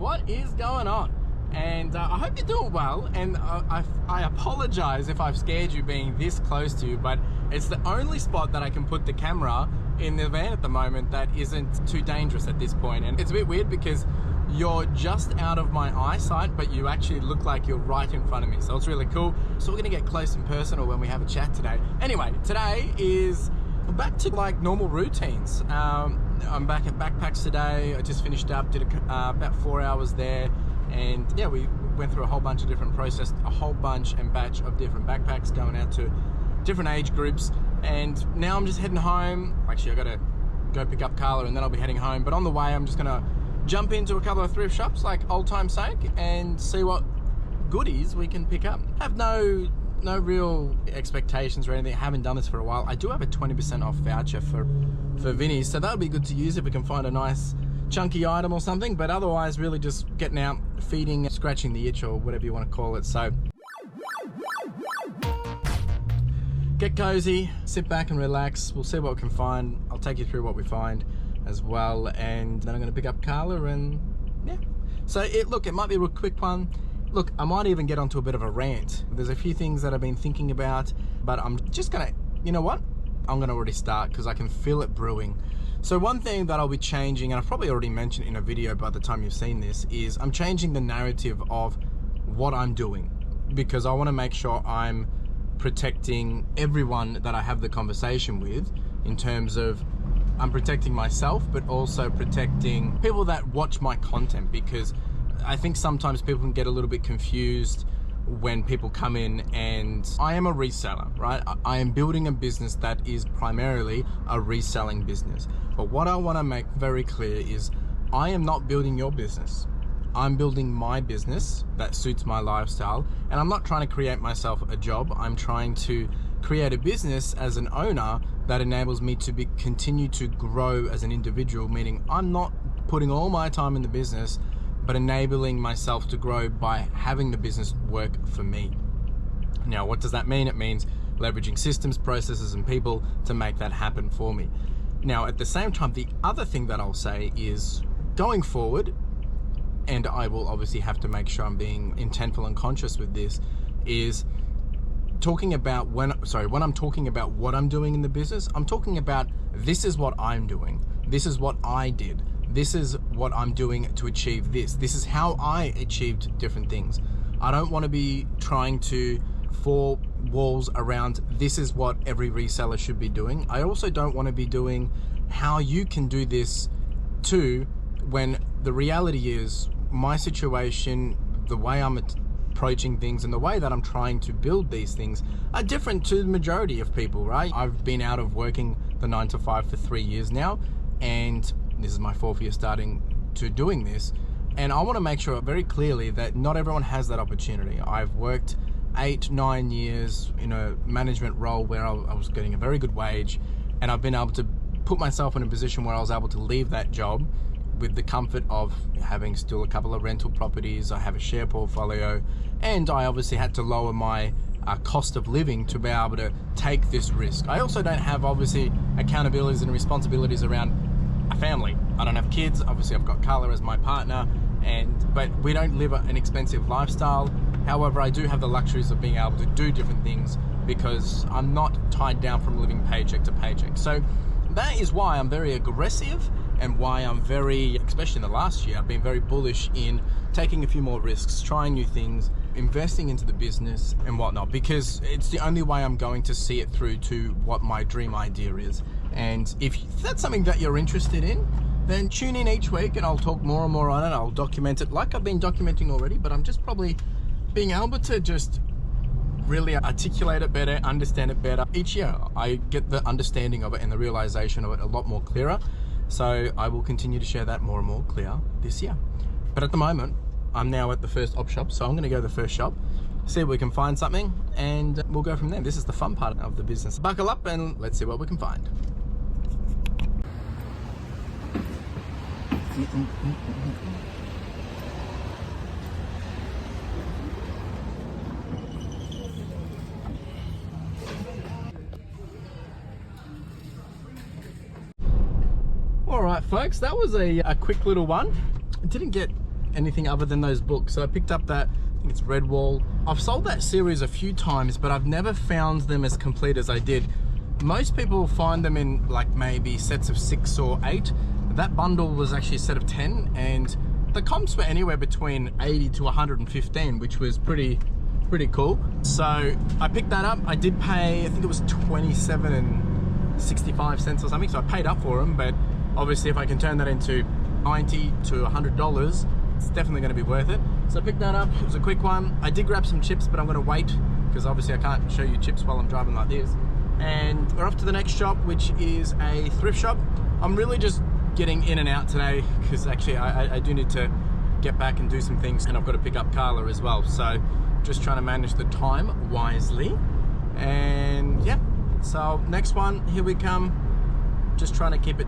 what is going on? And I hope you're doing well, and I apologize if I've scared you being this close to you, but it's the only spot that I can put the camera in the van at the moment that isn't too dangerous at this point. And it's a bit weird because you're just out of my eyesight, but you actually look like you're right in front of me, so it's really cool. So we're gonna get close and personal when we have a chat today. Anyway, today is back to like normal routines. I'm back at Backpacks today. I just finished up, did about 4 hours there. And yeah, we went through a whole bunch of different process, a whole bunch and batch of different backpacks going out to different age groups. And now I'm just heading home. Actually, I gotta go pick up Carla and then I'll be heading home. But on the way, I'm just gonna jump into a couple of thrift shops, like old time's sake, and see what goodies we can pick up. I have no real expectations or anything. I haven't done this for a while. I do have a 20% off voucher for Vinnie's, so that'll be good to use if we can find a nice chunky item or something, but otherwise really just getting out, feeding, scratching the itch, or whatever you want to call it. So get cozy, sit back and relax. We'll see what we can find. I'll take you through what we find as well, and then I'm going to pick up Carla. And yeah, so look, it might be a real quick one. Look, I might even get onto a bit of a rant. There's a few things that I've been thinking about, but I'm just gonna, you know what, I'm gonna already start because I can feel it brewing. So one thing that I'll be changing, and I've probably already mentioned in a video by the time you've seen this, is I'm changing the narrative of what I'm doing, because I want to make sure I'm protecting everyone that I have the conversation with, in terms of I'm protecting myself, but also protecting people that watch my content, because I think sometimes people can get a little bit confused when people come in, and I am a reseller, right? I am building a business that is primarily a reselling business. But what I want to make very clear is I am not building your business. I'm building my business that suits my lifestyle, and I'm not trying to create myself a job. I'm trying to create a business as an owner that enables me to continue to grow as an individual, meaning I'm not putting all my time in the business, but enabling myself to grow by having the business work for me. Now, what does that mean? It means leveraging systems, processes, and people to make that happen for me. Now, at the same time, the other thing that I'll say is going forward, and I will obviously have to make sure I'm being intentful and conscious with this, is talking about when I'm talking about what I'm doing in the business, I'm talking about this is what I'm doing. This is what I did. This is what I'm doing to achieve this. This is how I achieved different things. I don't want to be trying to four walls around this is what every reseller should be doing. I also don't want to be doing how you can do this too, when the reality is my situation, the way I'm approaching things and the way that I'm trying to build these things are different to the majority of people, right? I've been out of working the 9 to 5 for 3 years now, and this is my 4th year starting to doing this, and I want to make sure very clearly that not everyone has that opportunity. I've worked 8-9 years in a management role where I was getting a very good wage, and I've been able to put myself in a position where I was able to leave that job with the comfort of having still a couple of rental properties. I have a share portfolio, and I obviously had to lower my cost of living to be able to take this risk. I also don't have obviously accountabilities and responsibilities around a family. I don't have kids. Obviously I've got Carla as my partner, but we don't live an expensive lifestyle. However, I do have the luxuries of being able to do different things because I'm not tied down from living paycheck to paycheck. So that is why I'm very aggressive, and why I'm very, especially in the last year, I've been very bullish in taking a few more risks, trying new things, investing into the business and whatnot, because it's the only way I'm going to see it through to what my dream idea is. And if that's something that you're interested in, then tune in each week and I'll talk more and more on it. I'll document it like I've been documenting already, but I'm just probably being able to just really articulate it better, understand it better. Each year I get the understanding of it and the realization of it a lot more clearer. So I will continue to share that more and more clear this year. But at the moment, I'm now at the first op shop, so I'm gonna go to the first shop, see if we can find something, and we'll go from there. This is the fun part of the business. Buckle up and let's see what we can find. All right, folks, that was a quick little one. It didn't get anything other than those books. So I picked up that, I think it's Redwall. I've sold that series a few times, but I've never found them as complete as I did. Most people find them in like maybe sets of 6 or 8. That bundle was actually a set of 10, and the comps were anywhere between 80 to 115, which was pretty cool. So I picked that up. I did pay, I think it was 27 and 65 cents or something, so I paid up for them, but obviously if I can turn that into $90 to $100, it's definitely going to be worth it. So I picked that up. It was a quick one. I did grab some chips, but I'm going to wait because obviously I can't show you chips while I'm driving like this. And we're off to the next shop, which is a thrift shop. I'm really just getting in and out today because actually I do need to get back and do some things, and I've got to pick up Carla as well. So just trying to manage the time wisely. And yeah, so next one, here we come. Just trying to keep it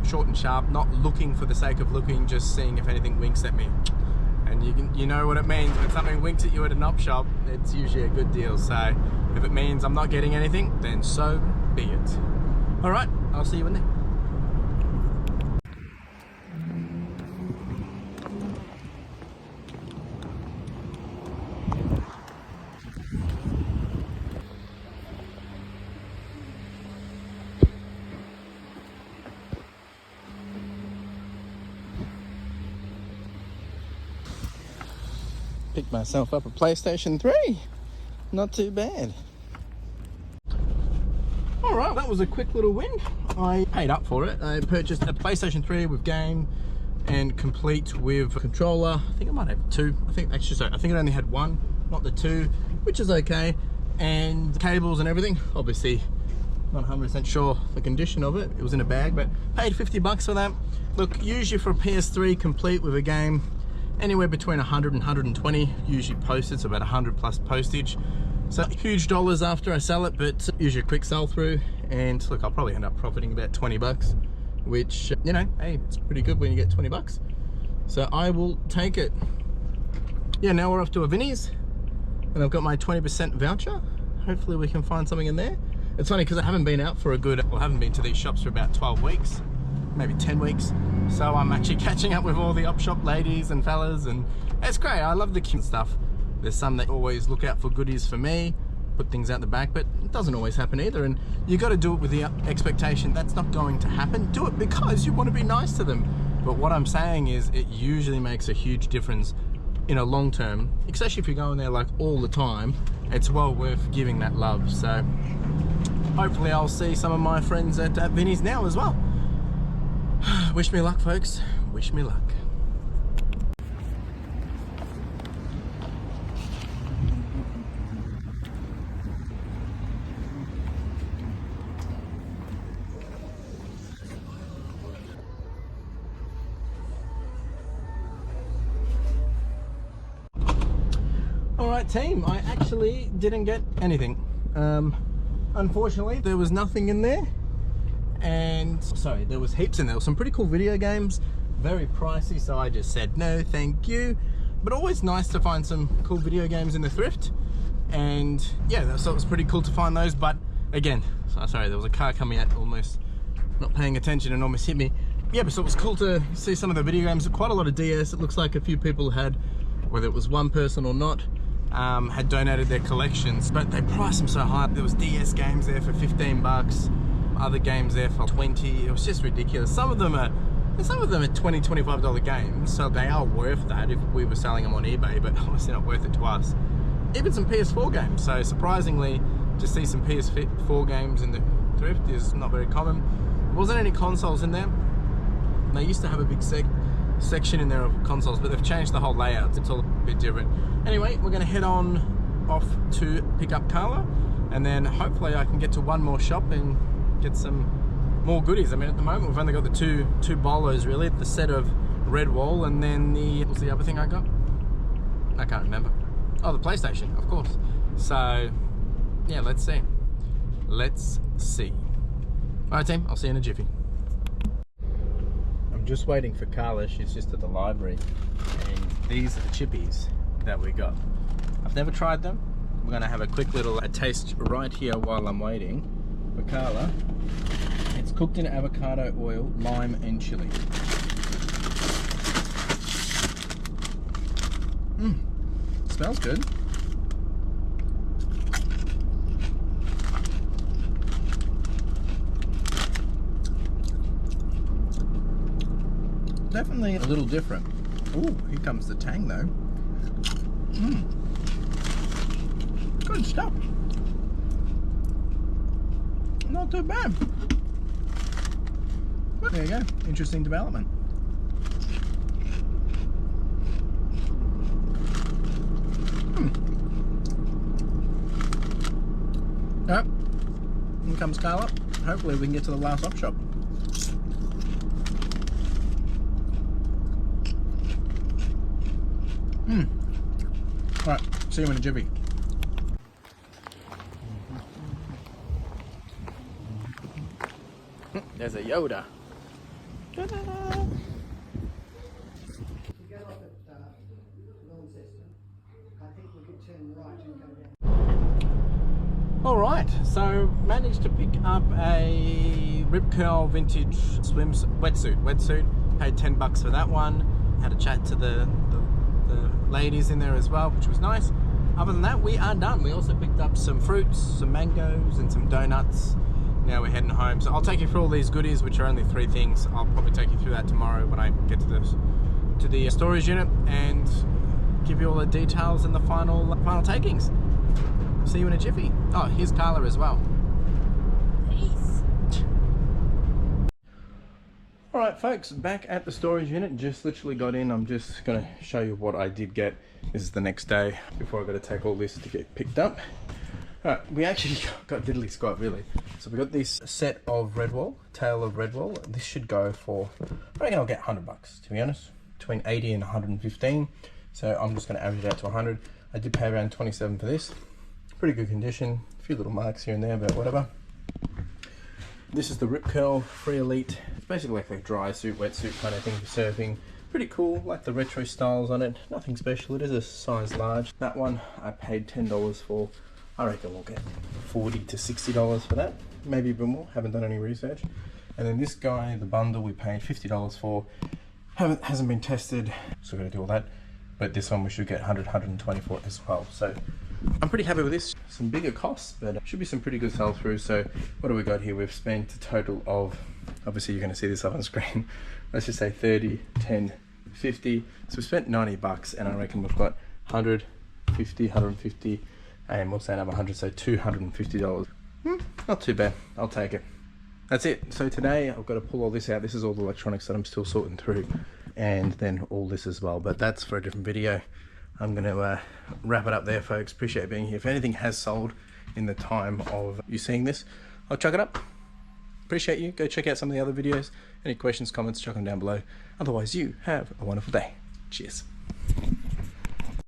short and sharp, not looking for the sake of looking, just seeing if anything winks at me. And you know what it means when something winks at you at an op shop, it's usually a good deal. So if it means I'm not getting anything, then so be it. All right, I'll see you in there. Picked myself up a PlayStation 3. Not too bad. Alright, that was a quick little win. I paid up for it. I purchased a PlayStation 3 with game and complete with controller. I think I might have 2. I think it only had 1, not the 2, which is okay. And cables and everything. Obviously, not 100% sure the condition of it. It was in a bag, but paid 50 bucks for that. Look, usually for a PS3 complete with a game, anywhere between 100 and 120, usually posted, so about 100 plus postage. So huge dollars after I sell it, but usually a quick sell through. And look, I'll probably end up profiting about 20 bucks, which, you know, hey, it's pretty good when you get 20 bucks. So I will take it. Yeah, now we're off to a Vinnie's, and I've got my 20% voucher. Hopefully we can find something in there. It's funny because I haven't been out for I haven't been to these shops for about 12 weeks. Maybe 10 weeks. So I'm actually catching up with all the op shop ladies and fellas, and it's great. I love the cute stuff. There's some that always look out for goodies for me, put things out the back, but it doesn't always happen either. And you got to do it with the expectation that's not going to happen. Do it because you want to be nice to them. But what I'm saying is it usually makes a huge difference in a long term, especially if you're going there like all the time. It's well worth giving that love. So hopefully I'll see some of my friends at Vinnie's now as well. Wish me luck, folks. Wish me luck. All right, team. I actually didn't get anything. Unfortunately, there was nothing in there. And sorry, there was heaps in there. Some pretty cool video games, very pricey, so I just said no thank you. But always nice to find some cool video games in the thrift. And yeah, so it was pretty cool to find those. But again, sorry, there was a car coming out, almost not paying attention and almost hit me. Yeah, but so it was cool to see some of the video games. Quite a lot of DS. It looks like a few people had, whether it was one person or not, had donated their collections, but they priced them so high. There was DS games there for 15 bucks. Other games there for 20. It was just ridiculous. Some of them are $20, $25 games, so they are worth that if we were selling them on eBay, but obviously not worth it to us. Even some PS4 games. So surprisingly, to see some PS4 games in the thrift is not very common. There wasn't any consoles in there. They used to have a big section in there of consoles, but they've changed the whole layout. It's all a bit different. Anyway, we're going to head on off to pick up Carla, and then hopefully I can get to one more shop and get some more goodies. I mean, at the moment we've only got the two bolos really, the set of Redwall, and then what was the other thing I got? I can't remember. Oh, the PlayStation, of course. So yeah, let's see. All right, team, I'll see you in a jiffy. I'm just waiting for Carla. She's just at the library, and these are the chippies that we got. I've never tried them. We're gonna have a quick little taste right here while I'm waiting for Carla. It's cooked in avocado oil, lime and chili. Smells good. Definitely a little different. Ooh, here comes the tang though. Good stuff. Not too bad. But there you go. Interesting development. Yep. Here comes Carla. Hopefully we can get to the last op shop. Right, see you in a jiffy. There's a Yoda. Alright, so managed to pick up a Rip Curl vintage swim wetsuit. Paid $10 for that one. Had a chat to the ladies in there as well, which was nice. Other than that, we are done. We also picked up some fruits, some mangoes and some donuts. Now we're heading home. So I'll take you through all these goodies, which are only 3 things. I'll probably take you through that tomorrow when I get to the storage unit and give you all the details and the final takings. See you in a jiffy. Oh, here's Carla as well. Alright folks, back at the storage unit, just literally got in. I'm just going to show you what I did get. This is the next day before I've got to take all this to get picked up. Alright, we actually got diddly squat really. So we got this set of Redwall, tail of Redwall. This should go for, I reckon I'll get $100 to be honest, between 80 and 115. So I'm just going to average it out to 100. I did pay around 27 for this. Pretty good condition, a few little marks here and there, but whatever. This is the Rip Curl Free Elite. It's basically like a dry suit, wetsuit kind of thing for surfing. Pretty cool, like the retro styles on it. Nothing special, it is a size large. That one I paid $10 for. I reckon we'll get $40 to $60 for that. Maybe a bit more, haven't done any research. And then this guy, the bundle, we paid $50 for. Hasn't been tested, so we're gonna do all that. But this one we should get 120 for as well. So I'm pretty happy with this. Some bigger costs, but should be some pretty good sell through. So what do we got here? We've spent a total of, obviously you're going to see this up on screen. Let's just say 30, 10, 50. So we spent $90 and I reckon we've got 150, 150 and we'll say another 100, so $250. Not too bad, I'll take it. That's it. So today I've got to pull all this out. This is all the electronics that I'm still sorting through and then all this as well, but that's for a different video. I'm going to wrap it up there, folks. Appreciate being here. If anything has sold in the time of you seeing this, I'll chuck it up. Appreciate you. Go check out some of the other videos. Any questions, comments, chuck them down below. Otherwise, you have a wonderful day. Cheers.